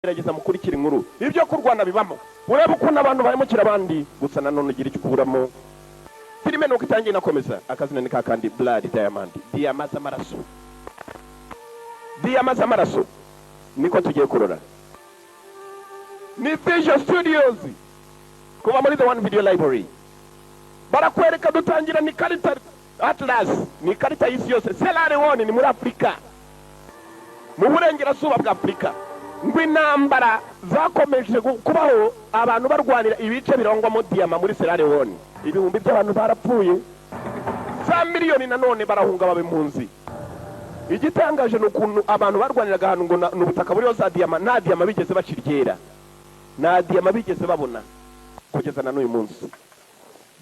gerageza mukurikira inkuru ibyo kurwana bibamo ureba ukuntu abantu baremukira abandi gusa nanone ugira icyo kuburamo filime nuko itangiye nakomeza akazina ni kakandi Blood Diamond Diamaza Maraso niko tugiye kurora ni Visual Studios kuva muri The One Video Library barakwereka dutangira ni karita Atlas ni karita y'isi yose Sierra Leone ni muri Afrika mu burengerazuba bwa Afrika ngw'intambara zakomeje kubaho abantu barwanira ibice birongwamo diyama muri Sierra Leone ibihumbi by'abantu barapfuye za miliyoni nanone barahunga babimpunzi igitangaje n'ukuntu abantu barwaniraga ahantu ngo n'ubutaka buriho za diyama nta diyama bigeze baciryera nta diyama bigeze babona kugeza na n'uyu munsi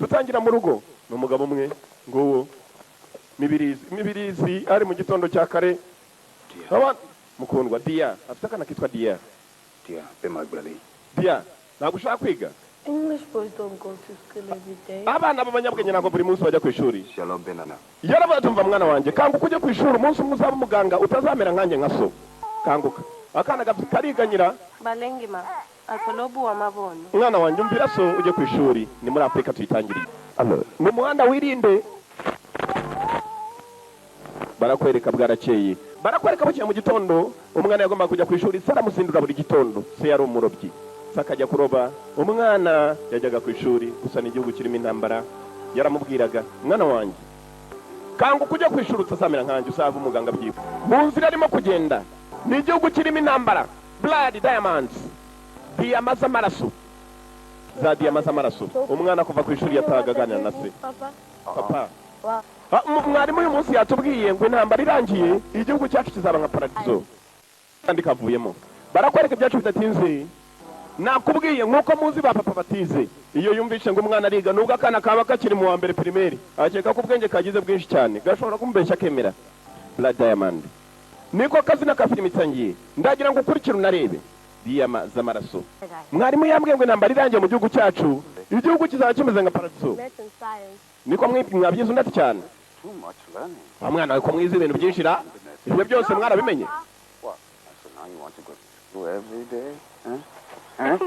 dutangira mu rugo n'umugabo umwe nguwo mibirizi ari mu gitondo cya kare mukundwa Dia afite akana kitwa Dia be my brother. Dia ntabwo ushaka kwiga English boys don't go to school every day. abana b'abanyabwenge ntabwo buri munsi bajya ku ishuri Shalom benana. yarabatumva mwana wanjye kanguka ujye ku ishuri umunsi umwe uzaba umuganga utazamera nkanjye nka so kanguka akana kariganyira Balengima atolobu wa maboni. mwana wanjye umvira so ujye ku ishuri ni muri Afrika tuyitangiriye mu muhanda wirinde barakwereka bwarakeye barakwereka bukiye mu gitondo umwana yagomba kujya ku ishuri saramusindura buri gitondo se yari umurobyi sakajya kuroba umwana yajyaga ku ishuri gusa n'igihugu kirimo intambara yaramubwiraga mwana wanjye kanguka ujye ku ishuri utazamera nkanjye uzava umuganga byiwe mu nzira arimo kugenda n'igihugu kirimo intambara Blood Diamonds Diamaza Maraso za Diamaza Maraso umwana kuva ku ishuri yataga aganira na se papa mwarimu uyu munsi yatubwiye ngo intambara irangiye igihugu cyacu kizaba nka paradizo kandi kavuyemo barakwereka ibyacu bidatinze nakubwiye nk'uko muzi ba papa batize iyo yumvishe ngo umwana ariga nubwo akana kaba kakiri mu wa mbere primaire akeka ko ubwenge kagize bwinshi cyane gashobora kumubeshya akemera Blood Diamond niko kazina ka filime itangiye ndagira ngo ukurikire unarebe Diamaza Maraso mwarimu yambwiye ngo intambara irangiye mu gihugu cyacu igihugu kizaba kimeze nka paradizo niko mwabyize undati cyane Too much learning. mwana we ko mwize ibintu byinshi ra ibyo byose mwarabimenye What? So now you want to go to school every day? Huh?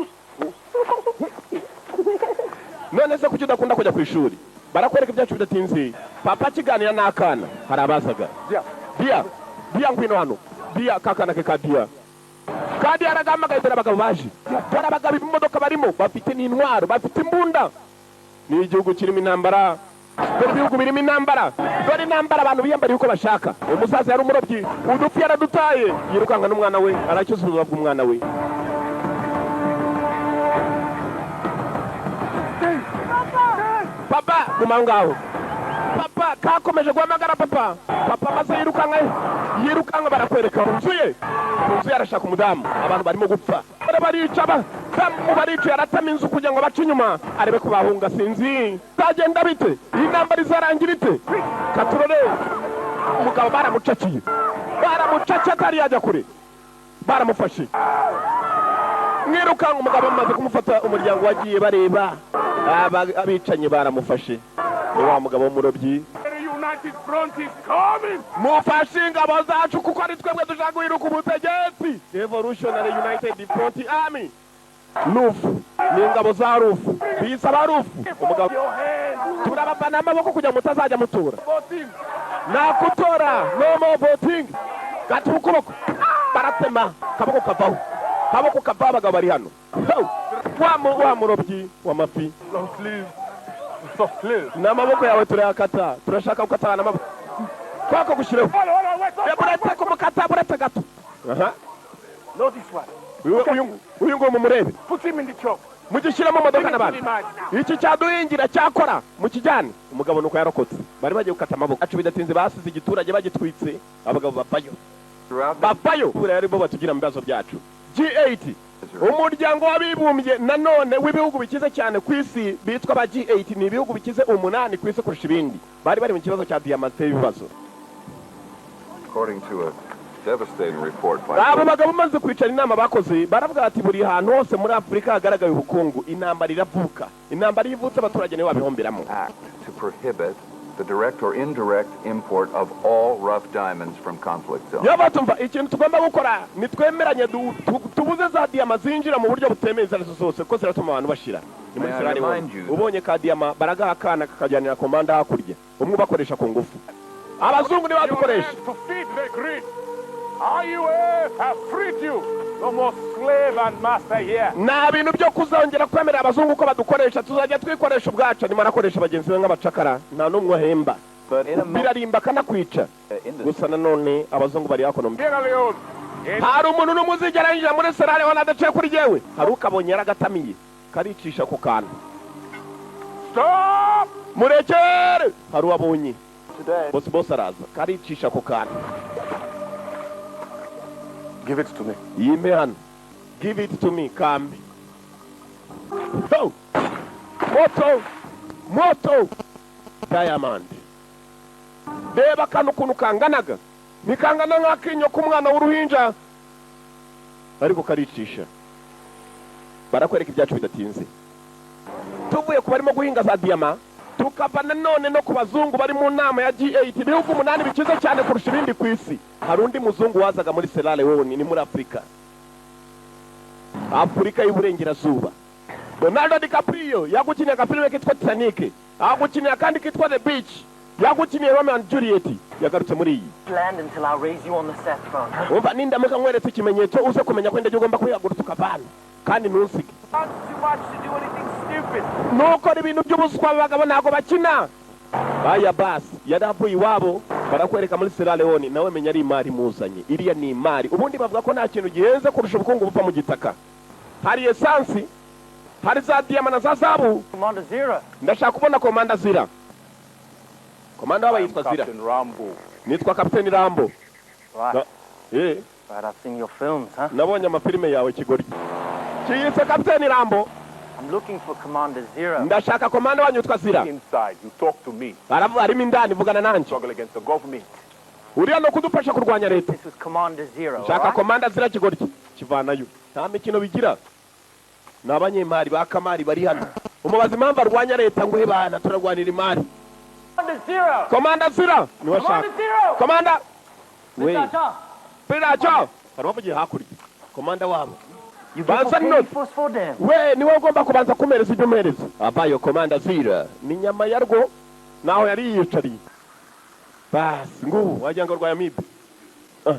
none se kuki udakunda kujya ku ishuri barakwereka ibyacu bidatinze papa kiganira n'akana hari abazaga Dia ngwino hano Dia kakana ke ka Dia kandi aragamagaye dore abagabo baje dore abagabo imodoka barimo bafite n'intwaro bafite imbunda ni igihugu kirimo intambara dore ibihugu birimo intambara dore intambara abantu biyambariye uko bashaka umusaza yari umurobyi udupfu yaradutaye yirukanka n'umwana we aracyuza ubuzima bw'umwana we papa guma ngaho papa kakomeje guhamagara papa maze yirukanka barakwereka uzuye arashaka umudamu abantu barimo gupfa barica barica yaratama inzu kugira ngo bace inyuma arebe ko bahunga sinzi zagenda bite iyi ntambara izarangira ite katurore umugabo baramucakiye atari yajya kure baramufashe mwirukanka umugabo amaze kumufata umuryango wagiye bareba abicanyi baramufashe wa mugabo w'umurobyi mufashe ingabo zacu kuko ari twebwe dushaka guhiruka ubutegetsi Revolutionary United Front Army rufu ni ingabo za rufu bisaba rufu umugabo turababana amaboko kugira mutazajya mutura nakutora no more voting gatu ukuboko baratema kaboko kavaho abagabo bari hano wa murobyi w'amafi n'amaboko yawe turayakata turashaka gukatana n'amaboko kwako gushireho buretse kumukata buretse gato uyu ngo mumurebe mugishyiremo modoka n'abantu iki cyaduhingira cyakora mukijyane umugabo nuko yarokotse bari bagiye gukata amaboko acu bidatinze basize igiturage bagitwitse abagabo bavayo buriya aribo batugira mu bibazo byacu G8 umuryango w'abibumbye nanone w'ibihugu bikize cyane ku isi bitwa ba G8 ni ibihugu bikize 8 ku isi kurusha ibindi bari mu kibazo cya diamante y'ibibazo According to a devastating report by abo bagabo maze kwicara inama bakoze baravuga ati buri hantu hose muri Afrika hagaragaye ubukungu intambara iravuka intambara yivutse abaturage nibo babihomberamo act to prohibit the direct or indirect import of all rough diamonds from conflict zones. yabatumva ikintu tugomba gukora nitwemeranye tubuze za diyama zinjira mu buryo butemeza zose ko ziratuma abantu bashira ni muri Sierra Leone ubonye ka diyama baragaha akana kakajyanira komanda hakurya umwe bakoresha ku ngufu abazungu ni badukoresha To feed the greed. IUF have freed you. No more slave and master here. nta bintu byo kuzongera kwemerera abazungu ko badukoresha tuzajya twikoresha ubwacu nyuma nakoresha bagenzi be nk'abacakara nta n'umwe ahemba birarimba kanakwica gusa nanone abazungu bari hakono Sierra Leone. hari umuntu n'umuzigera yinjira muri Sierra Leone adaciye kuri jewe hari ukabonye yaragatamiye karicisha ku kantu Stop! murekere hari uwabonye bose araza karicisha ku kantu Give it to me. yime hano give it to me kambi moto diamond reba kano ukuntu kanganaga nikangana nk'akinyo k'umwana w'uruhinja ariko karicisha barakwereka ibyacu bidatinze tuvuye ku barimo guhinga za diyama tukava nanone no ku bazungu bari mu nama ya G8 ibihugu 8 bikize cyane kurusha ibindi ku isi hari undi muzungu wazaga muri Sierra Leone ni muri Afrika y'uburengerazuba Leonardo DiCaprio yagukiniye agafilime kitwa Titanic agukiniye kandi kitwa The Beach yagukiniye Romeo and Juliet yagarutse muri iyi Land until I raise you on the set phone. umva nindamuka nkweretse ikimenyetso uze kumenya ko indege ugomba kwihagurutsa ukavana kandi ntusige Not too much to do anything stupid. nukora ibintu by'ubuswa abagabo ntabwo bakina baya basi yaravuye iwabo barakwereka muri Sierra Leone nawe menya ari imari muzanye iriya ni imari ubundi bavuga ko nta kintu gihenze kurusha ubukungu bupfa mu gitaka hari esansi hari za diyama na za zabu Commander Zira. ndashaka kubona komanda Zira komanda waba yitwa Zira Captain Rambo. nitwa kapiteni Rambo Right. Right, I've seen your films, huh? nabonye amafilime yawe kigoryi kiyise kapiteni Rambo I'm looking for Commander Zira. ndashaka komanda wanyu yitwa Zira Inside, you talk to me. arimo indani vugana nanjye Struggle against the government. uriya no kudufasha kurwanya leta This was Commander Zira, shaka alright? komanda Zira kigoryi kivanayo nta mikino bigira ni abanyemari ba kamari bari hano umubaza impamvu arwanya leta ngo hebana turarwanira imari Commander Zira! komanda Zira niwe shaka Commander Zira! komanda we Mr. piracho barimo bagiye hakurya komanda wabo You get Banza for not. force for them. we niwe ugomba kubanza kumereza ibyo umereza abayo komanda Zira ni nyama yarwo naho yari yiyicariye basi ngubu wagira ngo rwaya mibi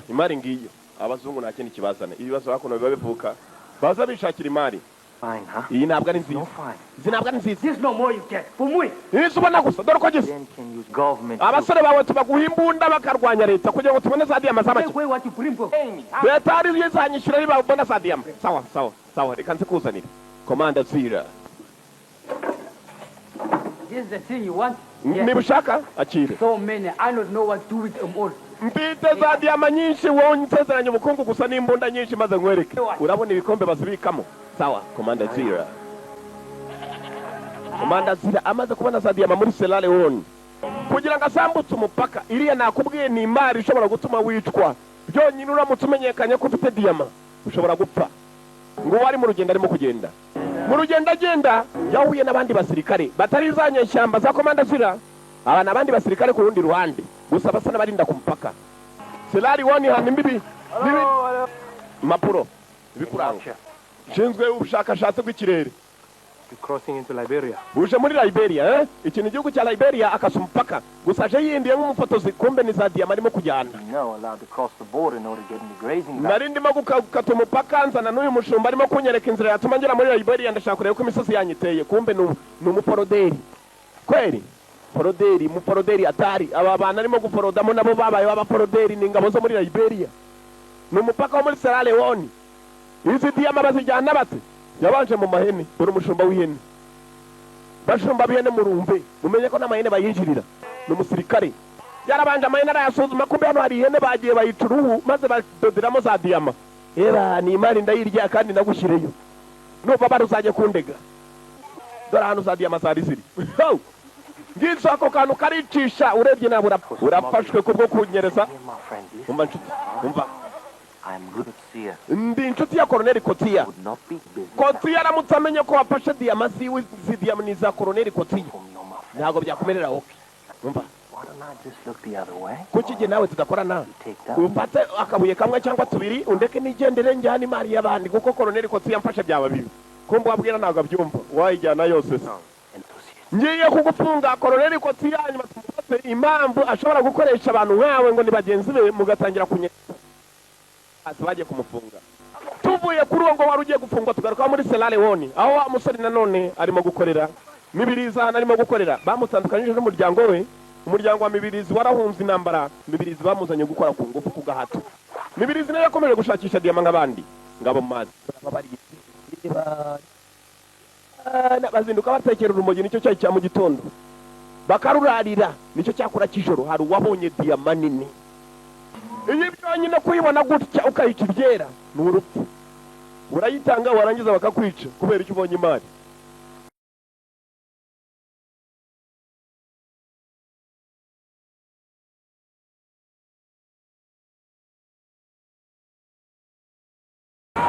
imari ngiyo abazungu nta kindi kibazana ibibazo hakuno biba bivuka baza bishakira imari Fine, huh? iyi ntabwo ari nziza No fine. izi ntabwo ari nziza There's no more you get. From we. izi ubona gusa dore uko gisa Then can use government. to abasore bawe tubaguha imbunda bakarwanya leta kugira ngo tubone za diyama z'amake take away what you bring for. Pay me, huh? leta ari yo izanyishyura nibabona za diyama sawa reka nzikuzanire komanda Zira Here's the thing you want. niba ushaka akire So many. I don't know what to do with them all. mfite za diyama nyinshi wowe nsezeranye ubukungu gusa n'imbunda nyinshi maze nkwereke urabona ibikombe bazibikamo sawa komanda Zira komanda Zira amaze kubona za diyama muri Sierra Leone kugira ngo asambutse umupaka iriya nakubwiye ni imari ishobora gutuma wicwa byonyine uramutse umenyekanye ko ufite diyama ushobora gupfa ngo uwari mu rugendo arimo kugenda mu rugendo agenda yahuye n'abandi basirikare batari za nyeshyamba za komanda Zira aba n'abandi basirikare ku rundi ruhande gusa basa n'abarinda ku mupaka Sierra Leone hano imbibi impapuro ibikuranga nshinzwe ubushakashatsi bw'ikirere You're crossing into Liberia. uje muri Liberia ikintu igihugu cya Liberia akasa umupaka gusa aje yindiye nk'umufotozi kumbe ni za diyama arimo kujyana No, allowed to cross the border in order to get into grazing land. nari ndimo gukata umupaka nzana n'uyu mushumba arimo kunyereka inzira yatuma ngera muri Liberia ndashaka kureba uko imisozi yanyu iteye kumbe ni umuporoderi kweri umuporoderi atari aba bantu arimo guporodamo nabo babaye b'abaporoderi ni ingabo zo muri Liberia ni umupaka wo muri Sierra Leone izi diyama bazijyana bate yabanje mu mahene dore umushumba w'ihene bashumba b'ihene murumve mumenye ko n'amahene bayinjirira ni umusirikare yarabanje amahene arayasuzuma kumbe hano hari ihene bagiye bayica uruhu maze badoderamo za diyama ni imari ndayirya kandi nagushyireyo nuba baruzajye kundega dore ahantu za diyama zari ziri ngizo ako kantu karicisha urebye nawe urafashwe kubwo kunyereza Here, my friend, listen. umva nshuti umva I'm good at seer. ndi inshuti ya Colonel Kotia Would not be business. Kotia aramutse amenye ko wafashe diyama ziwe izi diyama ni za Colonel Kotia For me or my friend. ntabwo byakumerera wowe umva Why don't I just look the other way? kuki je nawe tudakorana Take that. ufate akabuye kamwe cyangwa tubiri undeke nigendere njyana imari y'abandi kuko Colonel Kotsi yamfashe byaba bibi kumbe wabwira ntabwo abyumva wayijyana yose se Enthusiast. ngiye kugufunga Colonel Kotsi yanyuma tumufate impamvu ashobora gukoresha abantu nkawe ngo ni bagenzi be mugatangira kunye bagiye kumufunga tuvuye kuri uwo ngo wari ugiye gufungwa tugaruka muri Sierra Leone aho wa musore nanone arimo gukorera Mibirizi hano arimo gukorera bamutandukanyije n'umuryango we umuryango wa Mibirizi warahunze intambara Mibirizi bamuzanye gukora ku ngufu ku gahato Mibirizi nayo yakomeje gushakisha diyama nk'abandi ngabo mazi bazinduka batekera urumogi nicyo cyayi cya mu gitondo bakarurarira nicyo cyakora kijoro hari uwabonye diyama nini iyi byonyine kuyibona gutya ukayita ibyera ni urupfu urayitanga warangiza bakakwica kubera icyo ubonye imari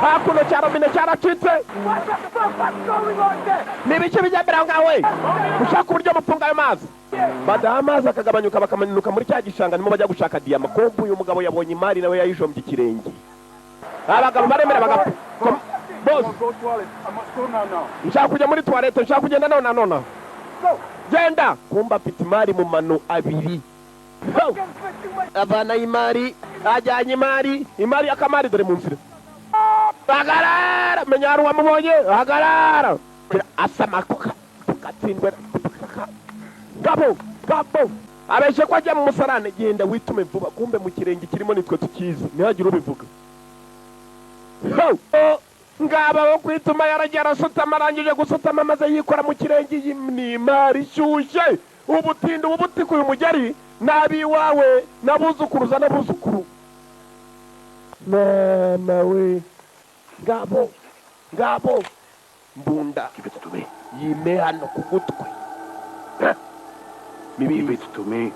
hakuno cyaro bine cyaracitse nibiki bijyambere aho ngawe ushaka uburyo mufunga ayo mazi badaha amazi akagabanyuka bakamanuka muri cya gishanga nimo bajya gushaka diyama kumbe uyu mugabo yabonye imari nawe yayijombye ikirenge abagabo baremera bagapfa boss nshaka kujya muri toilette nshaka kugenda none genda kumba afite imari mu mano abiri abana imari ajyanye imari akamari dore mu nzira hagarara menya hari uwamubonye hagarara asama tukatsindwe gabo abeshe ko ajya mu musarane genda witume vuba kumbe mu kirenge kirimo nitwe tukizi ntihagire ubivuga ngaba wo kwituma yaragiye arasutama arangije gusutama maze yikora mu kirenge ni imari ishyushye ubutinde ubutikuye umugeri n'abiwawe n'abuzukuruza n'abuzukuru mama we ngabo mbunda yime hano ku gutwi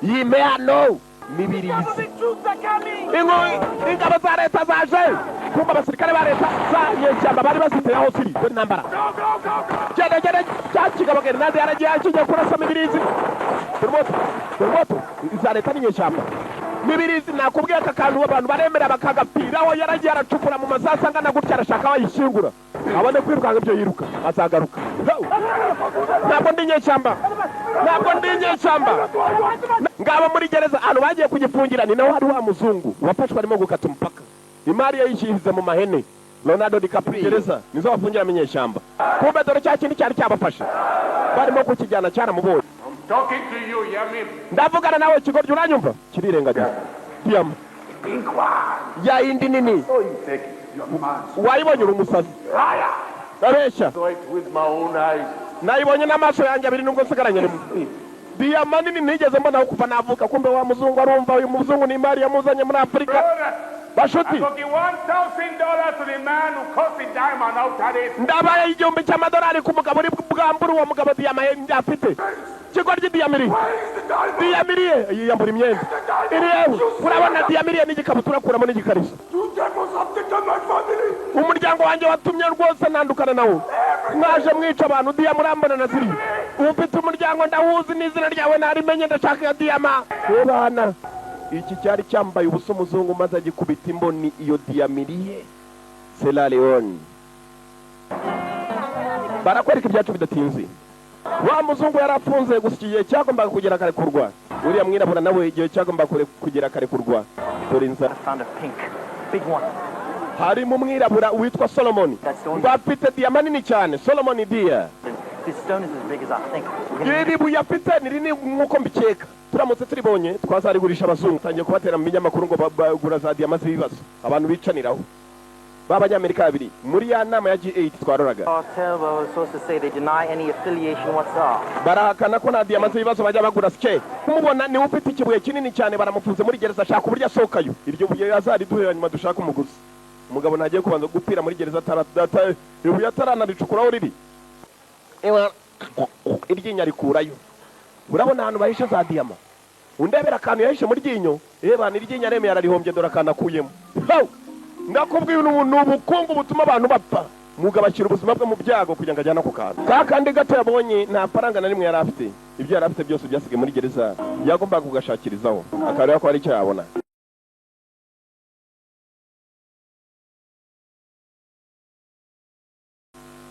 yime hano Mibirizi ingabo za leta zaje kumba abasirikare ba leta zanyeshyamba bari baziteye aho ziri dore intambara genda cyakigabo Grenade yaragiye akigiye kurasa Mibirizi turmoto za leta n'inyeshyamba Mibirizi nakubwiye aka kantu abantu baremera bakagapiraho yaragiye aracukura mu masasa angana gutya arashaka bayishingura abone kwirukanga ibyo yiruka azagaruka ntabwo ndi inyeshyamba ngabo muri gereza ahantu bagiye kugifungira ni naho hari wa muzungu wafashwe arimo gukata umupaka imari yayishihize mu mahene Leonardo DiCaprio gereza nizo bafungira inyeshyamba kumbe dore cya kindi cyari cyabafashe barimo kukijyana cyaramubonye ndavugana nawe kigoryi uranyumva kirirengagiza diyama ya indi nini wayibonye uri umusazi abeshya nayibonye n'amaso yanjye abiri nubwo nsigaranye rimwe diyama nini nigeze mbonaho kuva navuka kumbe wa muzungu arumva uyu muzungu ni imari yamuzanye muri Afurika bashuti ndabaye igihumbi cy'amadolari ku mugabo uri bwambura uwo mugabo diyama afite kigoryi diyamiriye yiyambura imyenda iriyewe urabona diyamiriye n'igikabutura kuramo n'igikariso umuryango wanjye watumye rwose nandukana nawo mwaje mwica abantu diyama urambona na ziriya ufite umuryango ndawuzi n'izina ryawe narimenye ndashaka diyama bana iki cyari cyambaye ubusa umuzungu maze agikubita imboni iyo diyamiriye Sierra Leone barakwereka ibyacu bidatinze wa muzungu yarafunze gusa igihe cyagombaga kugera karekurwa uriya mwirabura nawe igihe cyagombaga kugera karekurwa dore inzara hari mu mwirabura witwa Solomon ngo afite diyama nini cyane Solomon Dia iri buye afite ni rinini nk'uko mbikeka turamutse turibonye twazarigurisha abazungu tangiye kubatera mu binyamakuru ngo bagura za diyama z'ibibazo abantu bicaniraho b'abanyamerika babiri muri ya nama ya G8 twaroraga barahakana ko nta diyama z'ibibazo bajya bagura sike kumubona niwe ufite ikibuye kinini cyane baramufunze muri gereza ashaka uburyo asohokayo iryo buye yazariduhera nyuma dushaka umuguzi umugabo ntagiye kubanza gupfira muri gereza ibuye ataranaricukuraho riri iryinyo arikurayo urabona ahantu bahishe za diyama undebera akantu yahishe mu ryinyo bana iryinyo aremeye ararihombye dore akantu akuyemo ndakubwiye ni ubukungu butuma abantu bapfa mugabakira ubuzima bwe mu byago kugira ngo ajyane ako kantu kandi gato yabonye nta faranga na rimwe yari afite ibyo yari afite byose byasigaye muri gereza yagombaga kugashakirizaho akareba ko hari icyo yabona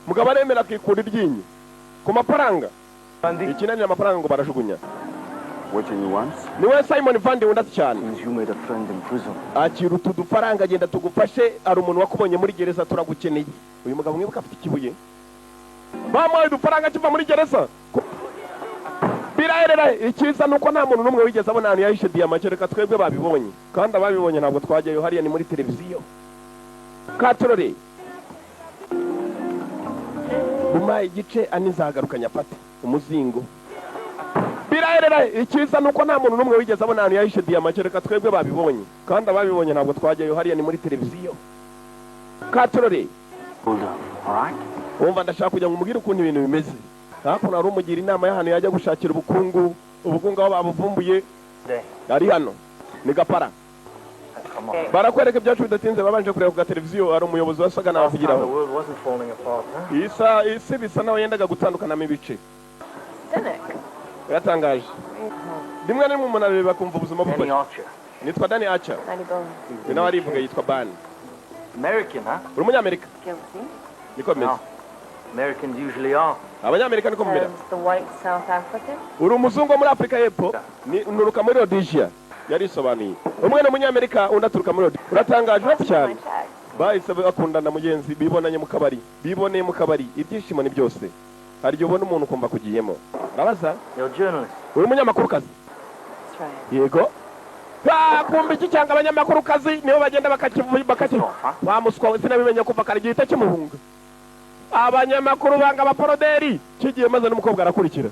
mugabo aremera akikura iryinyo ku mafaranga ikinanira amafaranga ngo barajugunya What do you want? niwe Simon Vandi wundati cyane Since you made a friend in prison. akira utu dufaranga agenda tugufashe ari umuntu wakubonye muri gereza turagukeneye uyu mugabo mwibuka afite ikibuye bamuhaye udufaranga kiva muri gereza biraherera ikiza nuko nta muntu n'umwe wigeze abona ahantu yahishe diyama kereka twebwe babibonye kandi ababibonye ntabwo twajyayo hariya ni muri televiziyo katorore mumaye igice anizagarukanya pate umuzingo biraherera ikiza nuko nta muntu n'umwe wigeze abona ahantu yahishe diyama kereka twebwe babibonye kandi ababibonye ntabwo twajyayo hariya ni muri televiziyo katorore Hold on, all right? wumva ndashaka kugira ngo umubwire ukuntu ibintu bimeze hakuno hari umugira inama y'ahantu yajya gushakira ubukungu aho babuvumbuye ari hano ni gapara Come on. barakwereka ibyacu bidatinze babanje kureba ku gateleviziyo hari umuyobozi wasaga The n'abavugiraho world wasn't falling apart, huh? isi bisa naho yendaga gutandukanamo ibice Cynic. biratangaje rimwe na rimwe umuntu arareba akumva ubuzima Danny bufashe Archer. nitwa Danny Archer Danny Bones. ni nawe arivuga yitwa Ban American, huh? uri umunyamerika Guilty. niko bimeze No. Americans usually are. abanyamerika niko mumera And the white South African. uri umuzungu wo muri Afurika y'Epfo nuruka muri Rhodesia yarisobanuye umwe ni umunyamerika undi aturuka muri Rhodesia uratangaje uretse cyane My check. bahise bakundana mugenzi bibonanye mu kabari ibyishimo ni byose hari igihe ubona umuntu ukumva kugiyemo urabaza You're a journalist. uri umunyamakuru-kazi That's right. yego kumva iki cyangwa abanyamakuru-kazi nibo bagenda bamuswa we sinabimenye kuva kare gihita kimuhunga abanyamakuru banga abaporoderi kigiye maze n'umukobwa arakurikira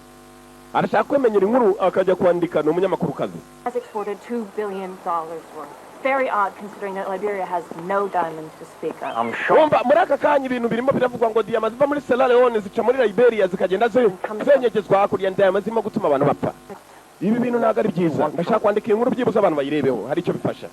arashaka kwemenyera inkuru akajya kwandika ni umunyamakuru-kazi Has exported $2 billion worth. Very odd considering that Liberia has no diamonds to speak of. I'm sure. wumva muri aka kanya ibintu birimo biravugwa ngo diyama ziva muri Sierra Leone zica muri Liberia zikagenda zenyegezwa hakurya diyama zirimo gutuma abantu bapfa ibi bintu ntabwo ari byiza ndashaka kwandika inkuru byibuze abantu bayirebeho hari icyo bifasha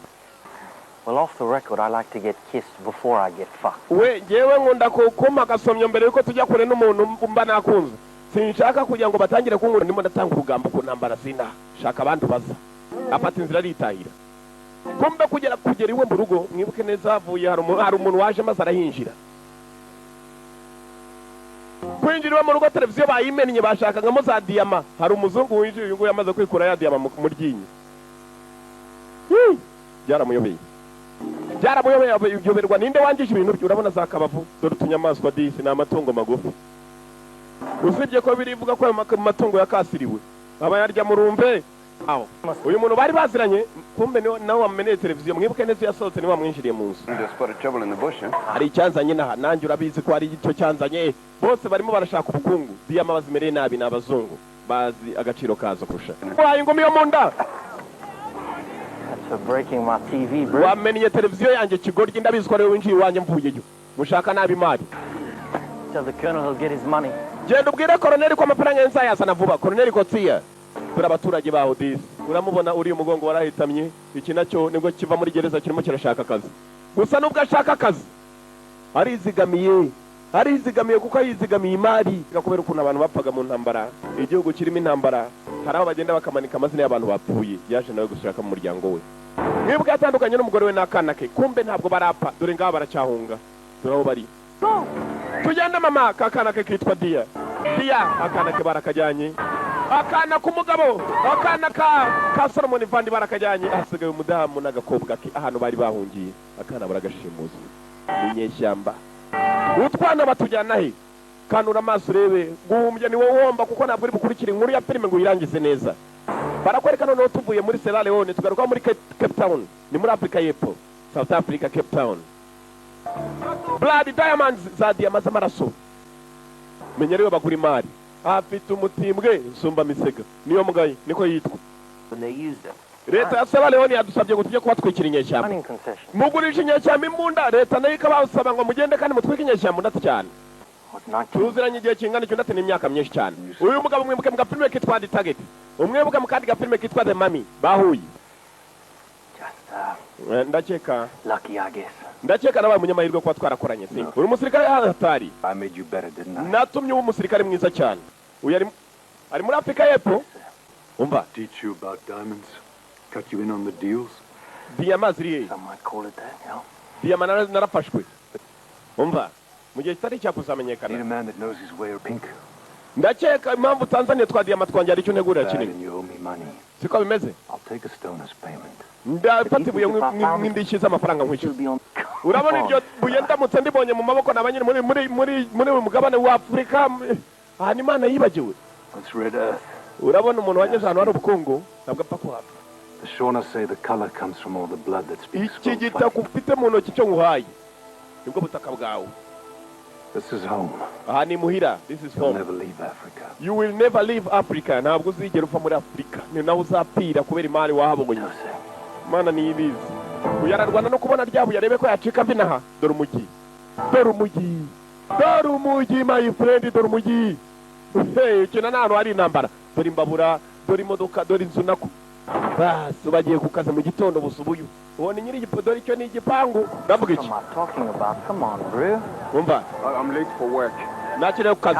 Well, off the record, I like to get kissed before I get fucked. we ngewe nkunda kumpa agasomyo mbere yuko tujya kure n'umuntu mba nakunze sinshaka kugira ngo batangire kunkura ndimo ndatanga urugambo ku ntambara zina shaka abandi baza afata inzira aritahira kumbe kugera iwe mu rugo mwibuke neza havuye hari umuntu waje maze arahinjira kwinjira iwe mu rugo televiziyo bayimennye bashakagamo za diyama hari umuzungu winjiye uyu nguyu yamaze kwikura ya diyama mu ryinyo byaramuyobeye yoberwa ninde wangije ibintu bye urabona za kabavu dore utunyamaswa disi ni amatungo magufi usibye ko birivuga ko ayo matungo yakasiriwe aba yarya murumbe aho uyu muntu bari baziranye kumbe nawe wameneye televiziyo mwibuke neza yasohotse niwe wamwinjiriye mu nzu Just put a trouble in the bush, huh? hari icyanzanye naha nanjye urabizi ko hari icyo cyanzanye bose barimo barashaka ubukungu diyama bazimereye nabi ni abazungu bazi agaciro kazo kurusha waye ingumi yo mu nda That's for breaking my TV, bro. wameneye televiziyo yanjye kigoryi ndabizi ko ariwe winjiye iwanjye mvuyeyo mushaka nabi imari Tell the colonel he'll get his money. genda ubwire koroneri ko amafaranga nzayazana vuba koroneri Kotsiya turi abaturage baho disi uramubona uri umugongo warahitamye iki nacyo nibwo kiva muri gereza kirimo kirashaka akazi gusa nubwo ashaka akazi arizigamiye kuko yizigamiye imari kubera ukuntu abantu bapfaga mu ntambara igihugu kirimo intambara hari aho bagenda bakamanika amazina y'abantu bapfuye yaje nawe gushaka mu muryango we mwibuke yatandukanye n'umugore we n'akana ke kumbe ntabwo barapfa dore ngaho baracyahunga dore aho bari tujyane mama kakana ke kitwa Diya akana ke barakajyanye akana k'umugabo akana ka Solomon Vandi barakajyanye hasigaye umudamu n'agakobwa ke ahantu bari bahungiye akana baragashimuza n'inyeshyamba utwana batujyana he kanura amaso urebe guhumbya ni wowe womba kuko ntabwo uri bukurikira inkuru ya filime ngo uyirangize neza barakwereka noneho tuvuye muri Sierra Leone tugaruka muri Cape Town ni muri Afurika y'Epfo South Africa Cape Town Blood Diamonds za diyama z'amaraso menya rero bagura imari afite umutimbwe nsumba misega niyo mugaye niko yitwa When they used them. leta ya Sierra Leone yadusabye ngo tujye kubatwikira inyeshyamba Mining concession. mugurisha inyeshyamba imbunda leta nayo ikabasaba ngo mugende kandi mutwike inyeshyamba ndetse cyane What, 19? tuziranye igihe kingana icyo ndetse n'imyaka myinshi cyane uyu mugabo mwibuke mu gafilime kitwa The Target umwibuke mu kandi gafilime kitwa The Mummy bahuye Just, ndakeka lucky, I guess. ndakeka nabaye umunyamahirwe kuba twarakoranye si uri umusirikare hatari I made you better, didn't I? natumye uba umusirikare mwiza cyane uyu ari muri Afrika y'Epfo umva Teach you about diamonds? Cut you in on the deals? diyama ziriye Some might call it that, you know. diyama narafashwe umva mu gihe kitari Need cyakuzamenyekana a man that knows his way or pink. ndakeka impamvu Tanzania twa diyama twanjye ari cyo ntegurira Bad kinini and you owe me money. siko bimeze I'll take a stone as payment. ndafata ibuye nk'indishyi z'amafaranga nkwishyura She'll be on. urabona iryo buye ndamutse ndibonye mu maboko nabanyine muri uyu mugabane wa Afurika ahantu Imana yibagiwe It's red earth. urabona umuntu wageze ahantu hari ubukungu ntabwo apfa kuhava The Shona say the color comes from all the blood that's been iki spilled gitaka fighting. ufite mu ntoki cyo nguhaye nibwo butaka bwawe This is home. aha ni muhira this is You'll home never leave Africa. you will never leave Africa ntabwo uzigera uva muri Afurika ni nawe uzapfira kubera imari wahabonye Imana niyo ibizi uyararwana no kubona ryabuye arebe ko yacika mbi naha dore umujyi my friend dore umujyi ukina n'ahantu hari intambara dore imbabura dore imodoka dore inzu nako basi bagiye ku kazi mu gitondo busubuyu ubona nyiri dore icyo ni igipangu ndavuga iki What am I talking about? Come on, bro. umva I'm late for work. nakiriye ku kazi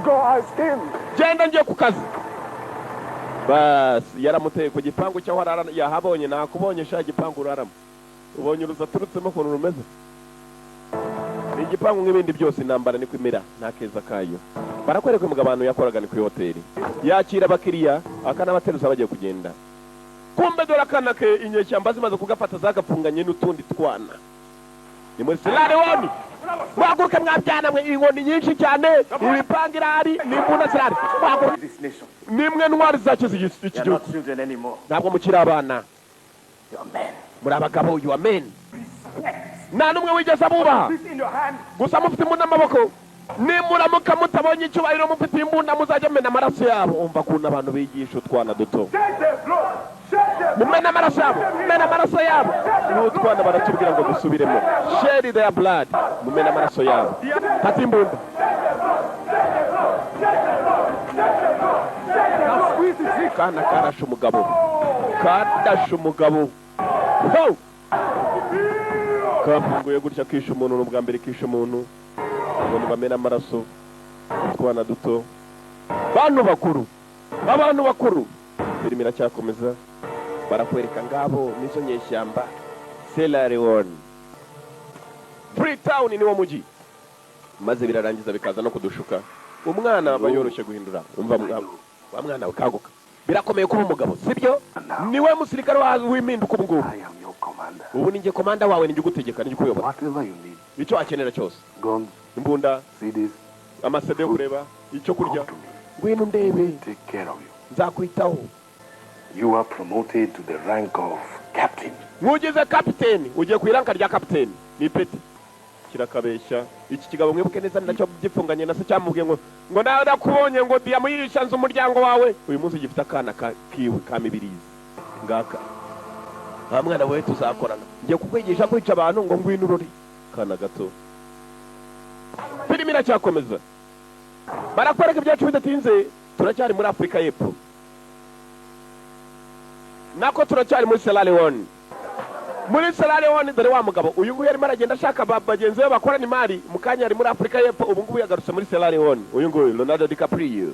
Go ask him. genda ngiye ku kazi basi yaramuteye ku gipangu cyaho yahabonye nakubonye sha gipangu uraramo ubonye uruzaturutsemo ukuntu rumeze ni igipangu nk'ibindi byose intambara niko imera nta keza kayo barakwereka umugabo abantu yakoraga ni kuri hoteli yakira abakiriya akanabateruza bagiye kugenda kumbe dore akana ke inyeshyamba zimaze kugafata zagapfunganye n'utundi twana ni muri Sierra Leone mwaguruke mwabyana mwe inkoni nyinshi cyane ibipanga irari n'imbunda zirari mwaguruke nimwe ntwari zakize iki gihugu ntabwo mukiri abana muri abagabo you are men nta n'umwe wigeze abubaha gusa mufite imbunda n'amaboko nimuramuka mutabonye icyubahiro mufite imbunda muzajya mumena amaraso yabo umva kuntu abantu bigisha utwana duto mumena amaraso yabo n'utwana baratubwira ngo dusubiremo shed their blood mumena amaraso yabo fata imbunda kana karashe umugabo ho kafunguye gutya kisha umuntu n'ubwa mbere kisha umuntu ngo bamena amaraso utwana duto abantu bakuru birimo iracyakomeza barakwereka ngabo nizo nyeshyamba Sierra Leone Freetown niwo mujyi maze birarangiza bikaza no kudushuka umwana bayoroshye guhindura umva wa mwana ukaguka birakomeye kuba umugabo sibyo niwe musirikare w'impinduka ubu ngubu I am your commander. ubu ninjye komanda wawe ninjye ugutegeka ninjye ukuyobora Whatever you need. icyo akenera cyose Guns, imbunda CDs, amasede yo kureba icyo kurya come to me. ngwino ndebe Take care of you. nzakwitaho You are promoted to the rank of captain. nkugeze kapiteni ugiye ku iranka rya kapiteni ni ipeti kirakabeshya iki kigabo mwibuke neza nacyo gifunganye na se cyamubwiye ngo nakubonye ngo diyamuyishanze umuryango wawe uyu munsi gifite akana kiwe ka mibirizi ngaka nta mwana we tuzakorana ngiye kukwigisha kwica abantu ngo ngwino urori kana gato filimi iracyakomeza barakwereka ibyacu bidatinze turacyari muri Afurika y'Epfo nako turacyari muri Sierra Leone dore wa mugabo uyu nguyu arimo aragenda ashaka bagenzi be bakorana imari mu kanya ari muri Afurika y'Epfo ubu ngubu yagarutse muri Sierra Leone uyu nguyu Leonardo DiCaprio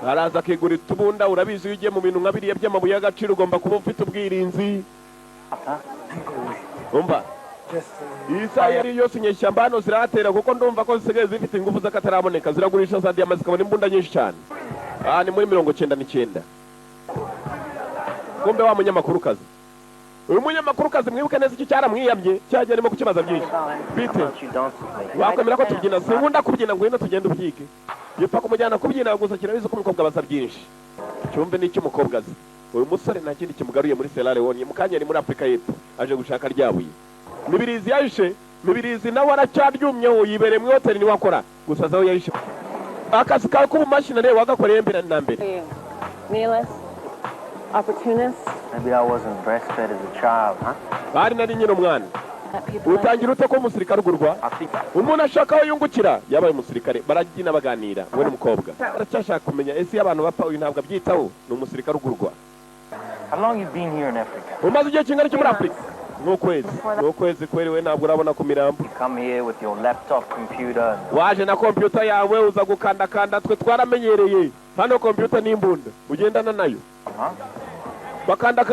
araza akigura utubunda urabizi iyo ugiye mu bintu nka biriya by'amabuye y'agaciro ugomba kuba ufite ubwirinzi umva iyi saha yari yose inyeshyamba hano zirahatera kuko ndumva ko zisigaye zifite ingufu z'akataraboneka ziragurisha za diyama zikabona imbunda nyinshi cyane aha ni muri 99 kumbe wa munyamakurukazi uyu munyamakurukazi mwibuke neza icyo cyaramwiyamye cyagiye arimo kukibaza byinshi bite wakwemera ko tubyina sinkunda kubyina ngwino tugende ubyige gipfa kumujyana kubyina gusa kirabizi ko umukobwa abaza byinshi cyumve n'icyo umukobwa azi uyu musore nta kindi kimugaruye muri Sierra Leone mu kanya ari muri Afurika y'Epfo aje gushaka ryabuye mibirizi yahishe mibirizi nawe aracyaryumyeho yibereye mu hoteli niwe akora gusa zaho yahishe akazi kawe k'ubumashini rero wagakoreye mbere na mbere Meatless, opportunist. Maybe I wasn't breastfed as a child, huh? bari nari nyine umwana utangira ute ko umusirikare ugurwa umuntu ashaka aho yungukira yabaye umusirikare baragina baganira we n'umukobwa aracyashaka kumenya ese iyo abantu bapfa uyu ntabwo abyitaho ni umusirikare ugurwa How long you been here in Africa? umaze igihe kingana iki muri Afurika n'ukwezi kweri we ntabwo urabona ku mirambo. You come here with your laptop computer. Waje na computer yawe uza gukanda twe twaramenyereye. Hano computer ni imbunda. Ugendana nayo. Bakanda.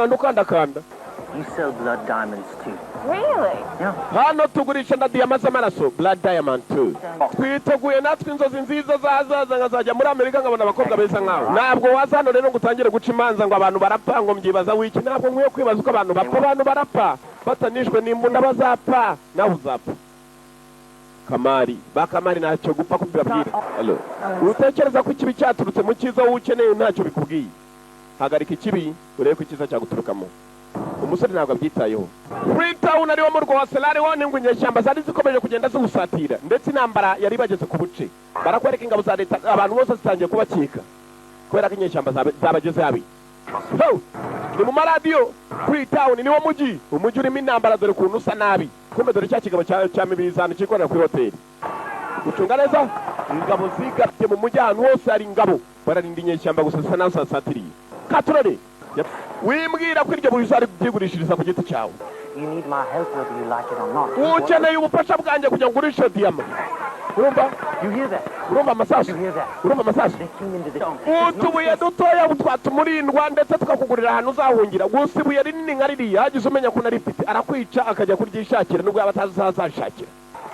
You sell blood diamonds too. Really? Yeah. Hano tugurisha na diamond z'amaraso, blood diamond too. Twiteguye natwe inzozi nziza zazaza nkazajya muri Amerika nkabona abakobwa beza nkawe. Ntabwo waza hano rero ngo utangire guca imanza ngo abantu barapfa ngo mbyibaza wiki. Ntabwo nkwiye kwibaza uko abantu bapfa. Abantu barapfa batanishwe n'imbunda bazapfa nawe uzapfa. Kamari ntacyo gupfa kubibabwira. Hello. Utekereza ko ikibi cyaturutse mu cyiza wowe ukeneye ntacyo bikubwiye. Hagarika ikibi urebe ko icyiza cyaguturukamo. Umusore ntabwo abyitayeho. Freetown ariwo mu rwa Selari wone ngo inyeshyamba zari zikomeje kugenda zigusatira ndetse intambara yari bageze ku buce. Barakwereka ingabo za leta abantu bose zitangiye kubakika. Kubera ko inyeshyamba zabageze habi. Ni mu maradiyo Freetown niwo mujyi. Umujyi urimo intambara dore kuntu usa nabi. Kumbe dore cya kigabo cya mibizano kikorera kuri hoteli. Gucunga neza ingabo zigabye mu mujyi ahantu hose hari ingabo. Bararinda inyeshyamba gusa zisa naho satiriye. Katurore wimbwira ko iryo buri byigurishiriza ku giti cyawe. You need my help whether you like it or not. Ukeneye ubufasha bwanjye kugira ngo ugurishe diyama. Urumva? You hear that? Urumva amasasu? You hear that? Urumva amasasu? They came into the utubuye dutoya twatumurirwa ndetse tukakugurira ahantu uzahungira. Gusa ibuye rinini nka ririya hagize umenya ko narifite arakwica akajya kuryishakira nubwo yaba atazashakira.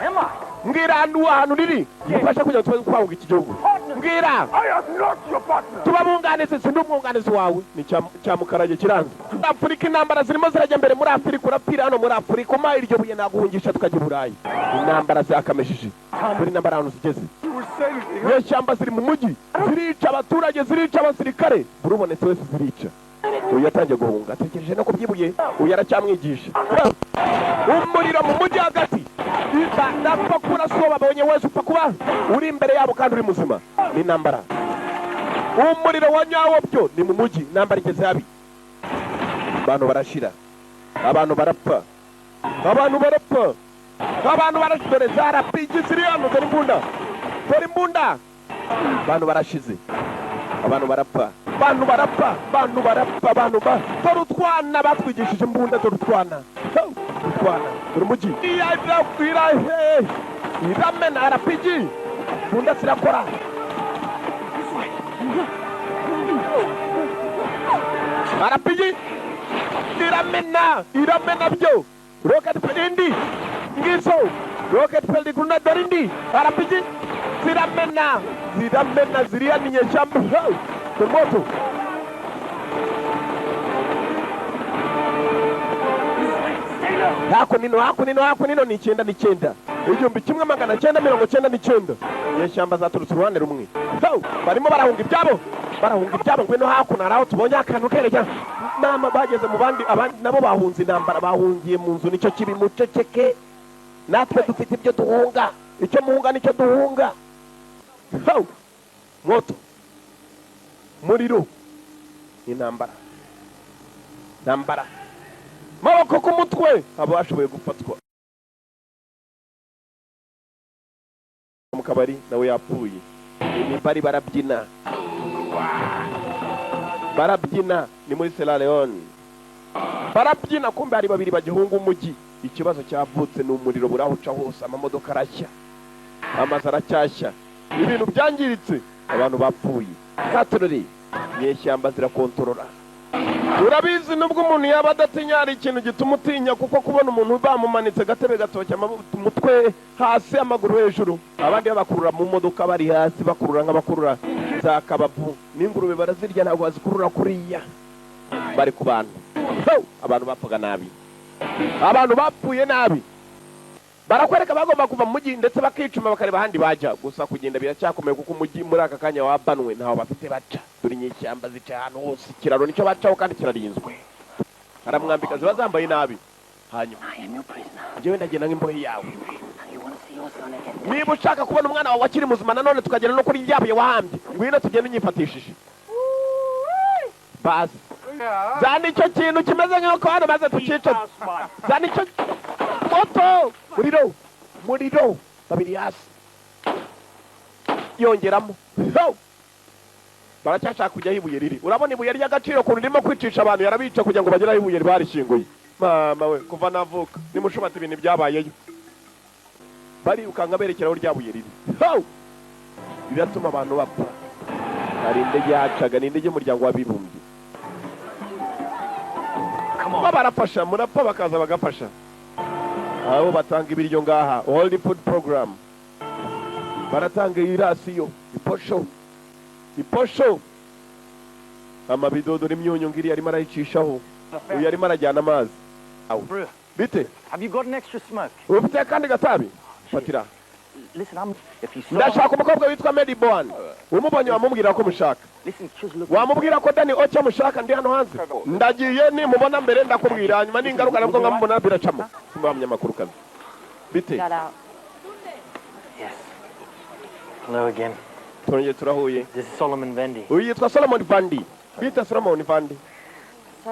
Emma! Mbwira ahantu riri gufasha kugira ngo twahunga iki gihugu. Mbwira I am not your partner. tubabunganize sindi umwunganizi wawe ni cyamukarage kiranze. Afurika intambara zirimo zirajya mbere muri Afurika urapfira hano muri Afurika uma iryo buye naguhungisha tukajya i Burayi. Intambara zakameshije kuri intambara ahantu zigeze. Inyeshyamba ziri mu mujyi zirica abaturage zirica abasirikare burubonetse wese zirica. Uyu yatangiye guhunga atekereje no kubyibuye uyu aracyamwigisha. Umuriro mu mujyi hagati ndapfa kuraswa babonye wese upfa kuba uri imbere yabo kandi uri muzima. Ni intambara umuriro wa nyawo byo ni mu mujyi. Intambara igeze habi abantu barashira abantu barapfa dore zarapigi ziri hano dore imbunda abantu barashize abantu barapfa dore utwana batwigishije imbunda dore utwana dore umujyi iramena arapigi imbunda zirakora arapigi iramena byo rocket pelindi ngiso rocket pelindi kuna darindi arapigi ziramena ziriya ni nyeshyamba moto hako nino ni 9 igihumbi 1999 nyeshyamba zaturutse uruhande rumwe barimo barahunga ibyabo ngwino hakuno araho tubonye akantu kereja nama bageze mu bandi abandi nabo bahunze intambara bahungiye mu nzu nicyo kibi muceceke natwe dufite ibyo duhunga icyo muhunga nicyo duhunga. Moto muriro intambara maboko ku mutwe abo bashoboye gufatwa mu kabari nawe yapfuye. Bari barabyina ni muri Sierra Leone barabyina kumbe hari babiri bagihunga umujyi. Ikibazo cyavutse ni umuriro burahuca hose amamodoka arashya amazi aracyashya ibintu byangiritse abantu bapfuye. Katurori nyeshyamba zirakontorora. Urabizi nubwo umuntu yaba adatinya hari ikintu gituma utinya kuko kubona umuntu bamumanitse gatebe gatoke umutwe hasi amaguru hejuru abandi bakurura mu modoka bari hasi bakurura nk'abakurura za kabavu n'ingurube barazirya ntabwo bazikurura kuriya bari ku bantu. Abantu bapfaga nabi abantu bapfuye nabi barakwereka bagomba kuva mu mujyi ndetse bakicuma bakareba ahandi bajya gusa kugenda biracyakomeye kuko umujyi muri aka kanya wabanwe ntaho bafite baca dore inyeshyamba zica ahantu hose ikiraro nicyo bacaho kandi kirarinzwe. Aramwambikazi bazambaye nabi hanyuma njyewe ndagenda nk'imbohe yawe. Niba ushaka kubona umwana wawe akiri muzima nanone tukagenda no kuri ryabuye wahambye ngwino tugende unyifatishije basi zana icyo kintu kimeze nk'uko hano maze tukica zana icyo moto muriro babiri hasi yongeramo baracyashaka kujya ibuye riri. Urabona ibuye ry'agaciro kuntu ririmo kwicisha abantu yarabica kugira ngo bagere aho ibuye barishinguye mama we kuva navuka nimushobata ibintu byabayeyo bari ukanga berekeraho ryabuye ribi biratuma abantu bapfa hari indege yacaga ni indege y'umuryango w'abibumbye barafasha murapfa bakaza bagafasha abo batanga ibiryo ngaha World Food Program baratanga irasiyo iposho amabidodo n'imyunyu ngiri yarimo arayicishaho uyu yarimo arajyana amazi bite Have you got an extra smoke? ufite kandi gatabi fatira Listen, if you saw... ndashaka umukobwa witwa Mediboan umubonye wamubwira ko mushaka Listen, just look... wamubwira ko Dani Ocha mushaka ndi hano hanze ndagiye ni mubona mbere ndakubwira hanyuma ningaruka nabwo ngamubona biracamo simwamye makuru kazi bite Got out. Yes. Hello again. twongeye turahuye This is Solomon Vendi. uyu yitwa Solomon Vandi bita Solomon Vandi So,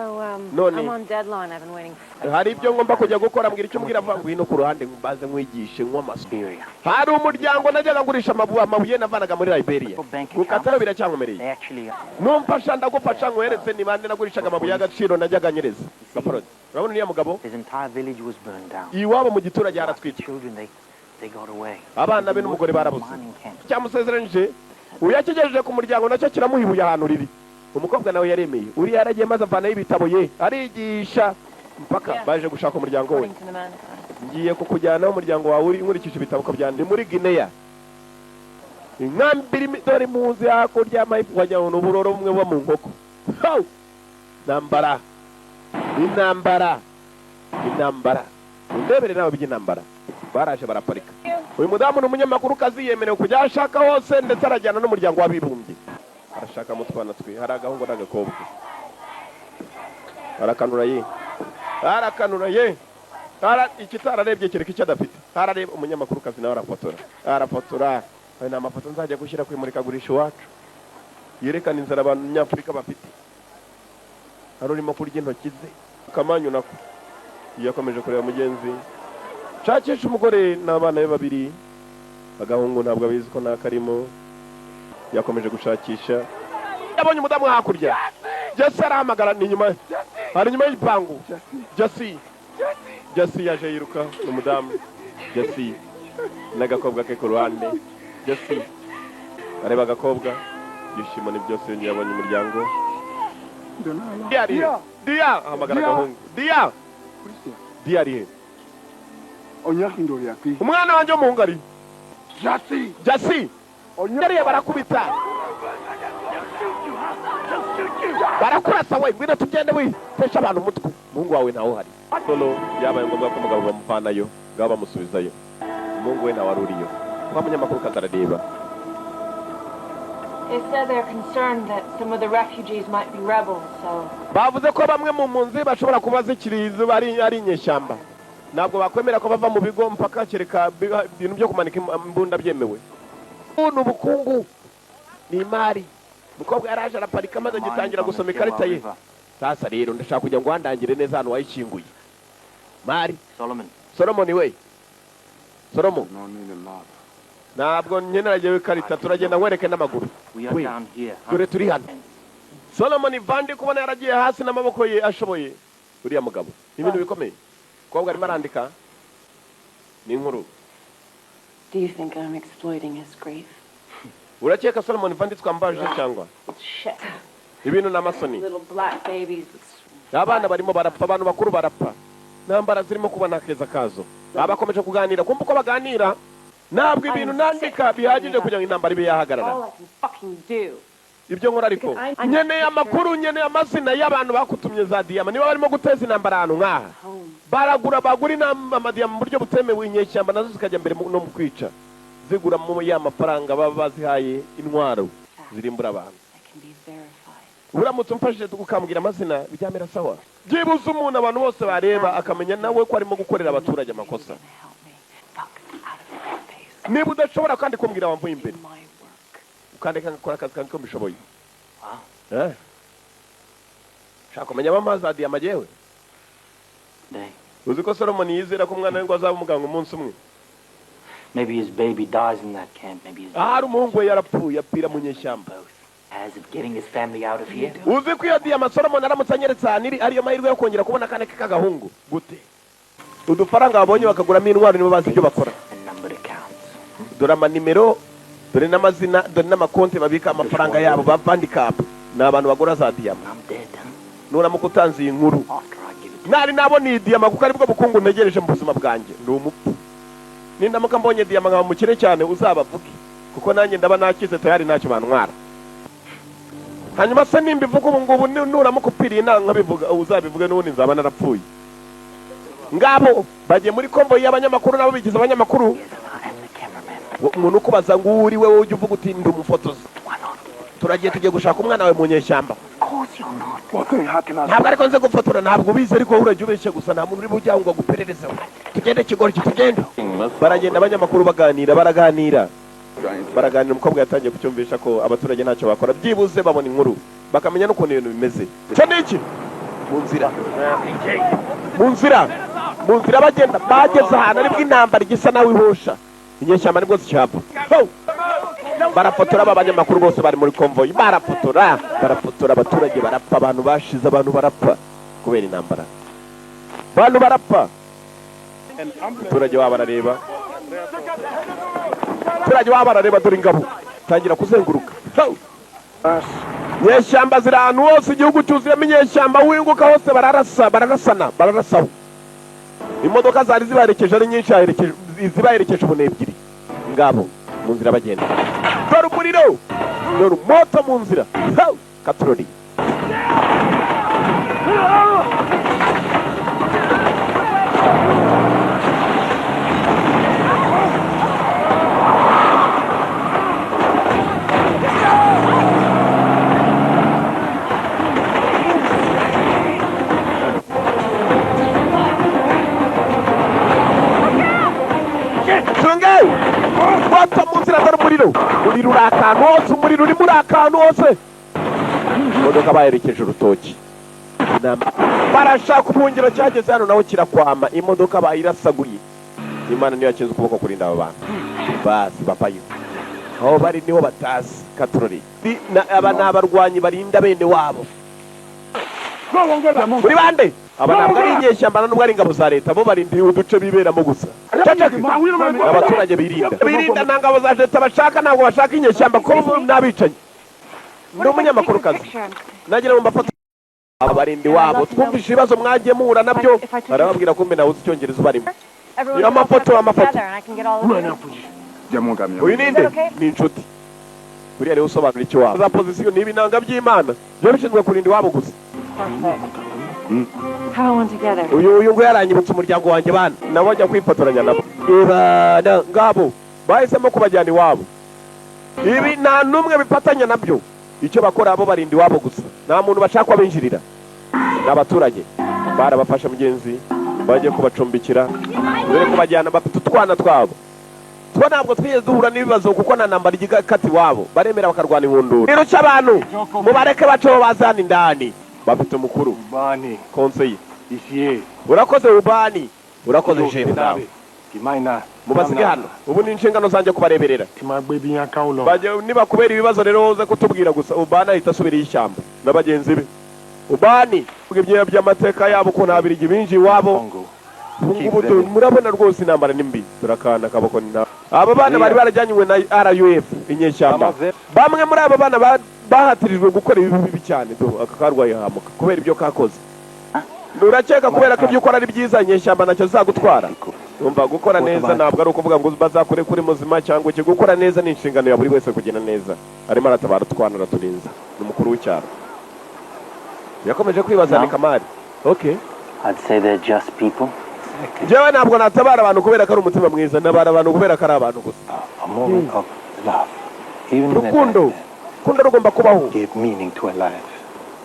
Noni. I'm on deadline. I've been waiting for... hari ibyo ngomba kujya gukora mbwira icyo mbwira va ngwino ku ruhande mbaze nkwigishe nk'amaspiriya hari umuryango najyaga ngurisha amabuye navanaga muri Liberia gukatara biracyankomereye They actually... numfasha ndagufasha nkweretse ni bande nagurishaga amabuye y'agaciro najyaga nyereza gaporode urabona uriya mugabo His entire village was burned down. iwabo mu giturage haratwitse Children, they got away. abana be n'umugore barabuze Mining camp. cyamusezeranije uyakigejeje ku muryango nacyo kiramuhibuye ahantu riri umukobwa nawe yaremeye uriya yaragiye maze avanaho ibitabo ye arigisha mpaka baje gushaka umuryango we According to the mankind. ngiye kukujyana umuryango wawe uri nkurikije ibitabo ko byanditse muri Guinea inkambiri dore muzi hakurya y'amahifu wajyana n'uburoro bumwe buba mu nkoko intambara undebere nawe by'intambara baraje baraparika uyu mudamu ni umunyamakuru kazi yemerewe kujya ashaka hose ndetse arajyana n'umuryango w'abibumbye arashaka mu twana twe hari agahungu n'agakobwa arakanura ye ikitararebye kereka icyo adafite harareba umunyamakuru kazi nawe arafotora ayo ni amafoto nzajya gushyira ku imurikagurisha iwacu yerekana inzara abantu nyafurika bafite hari urimo kurya intoki ze kamanyu nako yakomeje kureba mugenzi shakisha umugore n'abana be babiri agahungu ntabwo abizi ko nakarimo yakomeje gushakisha yabonye umudamu hakurya Jesse arahamagara ni nyuma hari nyuma y'igipangu Jesse yaje yiruka n'umudamu Jesse n'agakobwa ke ku ruhande Jesse areba agakobwa yishimo ni byose yabonye umuryango Dia ahamagara agahungu Dia ari umwana wanjye w'umuhungu ari Jesse yariye barakubita barakurasa we ngwino tugende witesha abantu umutwe umuhungu wawe ntawe uhari solo yabaye ngombwa ko umugabo bamuvanayo ngabo bamusubizayo umuhungu we ntawe aruriyo kwa munyamakuru katarareba They said they're concerned that some of the refugees might be rebels, so... bavuze ko bamwe mu mpunzi bashobora kuba zikirizo ari inyeshyamba ntabwo bakwemera ko bava mu bigo mpaka kereka ibintu byo kumanika imbunda byemewe ni ubukungu ni imari umukobwa yaraje araparika maze agitangira gusoma ikarita ye sasa rero ndashaka kujya ngo wandangire neza hano wayishinguye mari Solomon we Solomon ntabwo nkeneragewe ikarita turagenda nkwereke n'amaguru dore turi hano Solomon Vandi kubona yaragiye hasi n'amaboko ye ashoboye uriya mugabo ibintu bikomeye umukobwa arimo arandika ni inkuru Do you think I'm exploiting his grief? urakeka Solomon Vandi twambaje cyangwa Shit. ibintu n'amasoni Little black babies with... abana barimo barapfa abantu bakuru barapfa nambara zirimo kubona akeza kazo abakomeje kuganira kumva uko baganira ntabwo ibintu nandika bihagije kugira ngo intambara ibe yahagarara All I can fucking do. ibyo nkora ariko nkeneye amakuru nkeneye amazina y'abantu bakutumye za diyama niba barimo guteza intambara ahantu nk'aha bagura amadiyama mu buryo butemewe inyeshyamba nazo zikajya mbere no mu kwica zigura mu ya mafaranga baba bazihaye intwaro zirimbura abantu uramutse umfashije tukambwira amazina byamera sawa byibuze umuntu abantu bose bareba akamenya nawe ko arimo gukorera abaturage amakosa niba udashobora kandi kumbwira wamvuye imbere ukandeka ngakora akazi kanjye ko mbishoboye shaka kumenya abamazi za diyama jewe uzi ko Solomon yizera ko umwana we ngo azaba umuganga umunsi umwe Maybe his baby dies in that camp. Maybe his ahari umuhungu we yarapfuye apfira mu nyeshyamba Has it getting his family out of here? uzi ko iyo diyama Solomon aramutse anyeretse ahantu ariyo mahirwe yo kongera kubona akana ke k'agahungu gute udufaranga babonye bakaguramo intwaro nibo bazi ibyo bakora dore amanimero dore n'amazina dore n'amakonti babika amafaranga yabo bavandikapu ni abantu bagura za diyama nuramuka utanze iyi nkuru nari nabona iyi diyama kuko aribwo bukungu ntegereje mu buzima bwanjye ndi umupfu nindamuka mbonye diyama nkaba mukire cyane uzabavuge kuko nanjye ndaba nakize tayari ntacyo bantwara hanyuma se nimba ivuga ubu ngubu nuramuka upiriye inama nkabivuga uzabivuge n'ubundi nzaba narapfuye ngabo bagiye muri komboyi y'abanyamakuru nabo bigize abanyamakuru umuntu ukubaza ngo uri wewe ujye uvuga uti ndi umufotozi turagiye tugiye gushaka umwana wawe mu nyeshyamba ntabwo ariko nze gufotora ntabwo ubizi ariko urajya ubeshye gusa nta muntu uri bujya ngo agupererezeho tugende kigoryi tugende baragenda abanyamakuru baraganira umukobwa yatangiye kucyumvisha ko abaturage ntacyo bakora byibuze babona inkuru bakamenya n'ukuntu ibintu bimeze cyo ni iki mu nzira bagenda bageze ahantu aribwo intambara igisa nawe ihosha inyeshyamba nibwo zicyapa barafotora abanyamakuru bose bari muri konvoyi barafotora abaturage barapfa abantu bashize abantu barapfa kubera intambara abantu barapfa abaturage baba barareba dore ingabo tangira kuzenguruka nyeshyamba ziri ahantu hose igihugu cyuzuyemo inyeshyamba winguka hose bararasaho imodoka zari zibaherekeje ari nyinshi zibaherekeje ubu ebyiri ngabo mu nzira bagenda dore umuriro dore moto mu nzira katurori moto mu nzira dore umuriro uri akantu hose umuriro uri muri akantu hose imodoka baherekeje urutoki barashaka ubuhungiro cyageze hano naho kirakwama imodoka bayirasaguye imana niyo yakinze ukuboko kurinda aba bantu basi bapayo aho bari niho batazi katurori aba ni abarwanyi barinda bene wabo muri bande aba ntabwo ari inyeshyamba nubwo ari ingabo za leta bo barindiye uduce biberamo gusa abaturage birinda nta ngabo za leta bashaka ntabwo bashaka inyeshyamba ko n'abicanyi ni umunyamakuru kazi nagira ngo mbafate abarindi wabo twumvishe ibibazo mwagiye muhura nabyo barababwira ko mbe nawe uzi icyongereza ubarimo amafoto uyu ninde ni inshuti buriya rero usobanura icyo wabo za pozisiyo ni ibinanga by'imana byo bishinzwe kurinda iwabo gusa uyu ngo yaranyibutse umuryango wanjye bana nabo bajya kwifotoranya nabo ngabo bahisemo kubajyana iwabo ibi nta n'umwe bifatanya nabyo icyo bakora abo barinda iwabo gusa nta muntu bashaka kubinjirira n'abaturage barabafasha mugenzi bagiye kubacumbikira dore kubajyana bafite utwana twabo two ntabwo twigeze duhura n'ibibazo kuko nta ntambara igikati iwabo baremera bakarwana inkundura rero cy'abantu mubareke baceho bazana indani bafite umukuru konseye urakoze ubani urakoze jewe nawe mubasige hano ubu ni inshingano zanjye kubareberera niba kubera ibibazo rero uze kutubwira gusa ubani ahita asubiriye ishyamba na bagenzi be ubani ibyo by'amateka yabo ukuntu abirigi binjiye iwabo ubungubu murabona rwose intambara ni mbi turakanda akaboko ni nawe aba bana bari barajyanywe na RUF inyeshyamba bamwe muri aba bana bahatirijwe gukora ibibi bibi cyane aka karwaye hamuka kubera ibyo kakoze urakeka kubera ko ibyo ukora ari byiza inyeshyamba ntacyo zagutwara umva gukora neza ntabwo ari ukuvuga ngo bazakure kuri muzima cyangwa iki gukora neza ni inshingano ya buri wese kugenda neza arimo aratabara utwana araturinza ni umukuru w'icyaro yakomeje kwibaza ni Kamari okay I'd say they're just people. jewe ntabwo natabara abantu kubera ko ari umutima mwiza nabara abantu kubera ko ari abantu gusa A moment of love. rukundo rugomba kubaho Gave meaning to a life.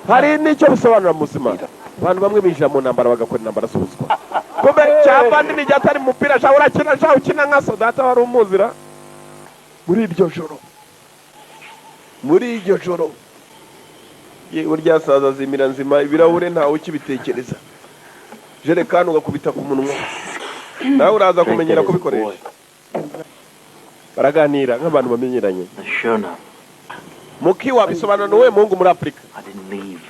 hari n'icyo bisobanura mu buzima abantu bamwe binjira mu ntambara bagakora intambara z'ubuzima kumbe cyangwa ndi nijya atari umupira shaho urakina shaho ukina nka so data wari umuzira muri iryo joro burya saza zimira nzima ibirahure ntawe ukibitekereza jerekani ugakubita ku munwa nawe uraza kumenyera kubikoresha baraganira nk'abantu bamenyeranye mukiwa bisobanura nuwe muhungu muri Afrika? I didn't leave.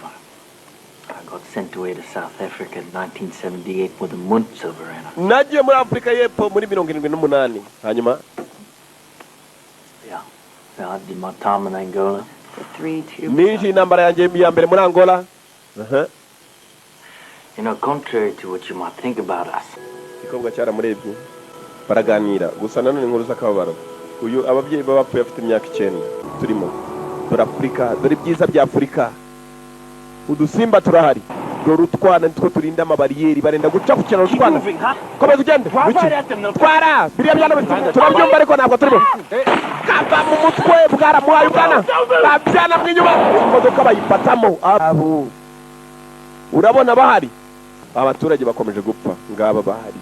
I got sent away to South Africa in 1978 with a Muntzer Verena. Nagiye muri Afrika y'Epfo muri 78 hanyuma Yeah. I did my time in Angola. The 3-2. ninji intambara yanjye ya mbere muri Angola. You know, contrary to what you might think about us, ikobwa cyaramurebye baraganira gusa nanone inkuru z'akababaro. Uyu ababyeyi babapfuye afite imyaka 9 turimo. Dore Afrika, dore ibyiza bya Afrika. Udusimba turahari. Dore utwana nitwo turinda amabariyeri barenda guca ku kintu utwana. Komeza ugende. Twara, biriya byana turabyumva ariko ntabwo turimo. Kava mu mutwe bwaramuhaye ubwana. Babyana mwinyuma. Imodoka bayifatamo. Abo. Urabona bahari. Abaturage bakomeje gupfa ngaba bahari.